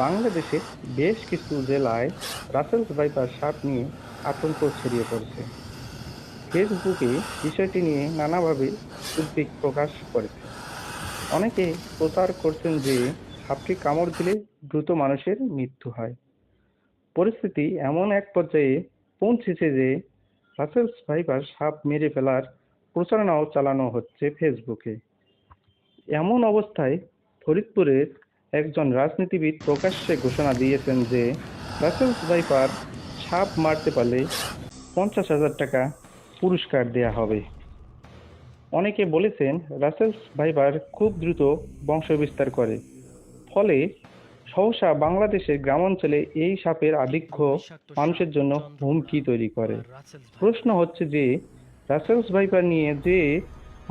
বাংলাদেশের বেশ কিছু জেলায় রাসেলস ভাইপার সাপ নিয়ে আতঙ্ক ছড়িয়ে পড়েছে। ফেসবুকে বিষয়টি নিয়ে নানাভাবে উদ্বেগ প্রকাশ করেছে। অনেকে প্রচার করছেন যে সাপটি কামড় দিলে দ্রুত মানুষের মৃত্যু হয়। পরিস্থিতি এমন এক পর্যায়ে পৌঁছেছে যে রাসেলস ভাইপার সাপ মেরে ফেলার প্রচারণাও চালানো হচ্ছে ফেসবুকে। এমন অবস্থায় ফরিদপুরের একজন রাজনীতিবিদ প্রকাশ্যে ঘোষণা দিয়েছেন যে রাসেলস ভাইপার সাপ মারতে পারলে 50,000 টাকা পুরস্কার দেয়া হবে। অনেকে বলেছেন রাসেলস ভাইপার খুব দ্রুত বংশবিস্তার করে, ফলে সহসা বাংলাদেশের গ্রামাঞ্চলে এই সাপের আধিক্য একটি বিষাক্ত সাপ মানুষের জন্য হুমকি চন্দ্রকোনা তৈরি করে। বা রাসেলস প্রশ্ন ভাইপার হচ্ছে যে রাসেলস ভাইপার নিয়ে যে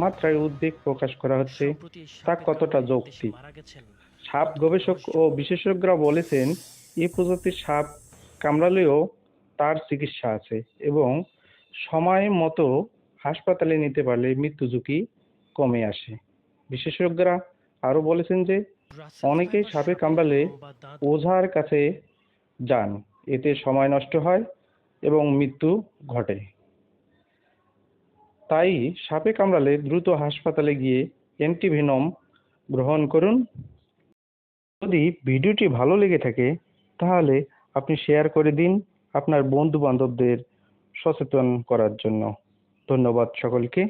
মাত্রায় উদ্বেগ প্রকাশ করা হচ্ছে সম্প্রতি তা সাপের কতটা কামড়ে এক দেশে যৌক্তিক। মারা গেছেন সাপ অন্তত গবেষক 10 ও জন। বিশেষজ্ঞরা বলেছেন এ প্রজাতির সাপ কামড়ালেও তার চিকিৎসা আছে এবং সময় মতো হাসপাতালে নিতে পারলে মৃত্যু ঝুঁকি কমে আসে। বিশেষজ্ঞরা আরো বলেছেন যে রাসেলস অনেকেই ভাইপার সাপে সাপের কামড়ালে লম্বা দাঁত ওঝার কাছে যান, এতে সময় নষ্ট হয় এবং মৃত্যু ঘটে। তাই সাপে কামড়ালে দ্রুত হাসপাতালে গিয়ে অ্যান্টিভেনম গ্রহণ করুন। যদি ভিডিওটি ভালো লেগে থাকে তাহলে আপনি শেয়ার করে দিন আপনার বন্ধু বান্ধবদের সচেতন করার জন্য। ধন্যবাদ সকলকে।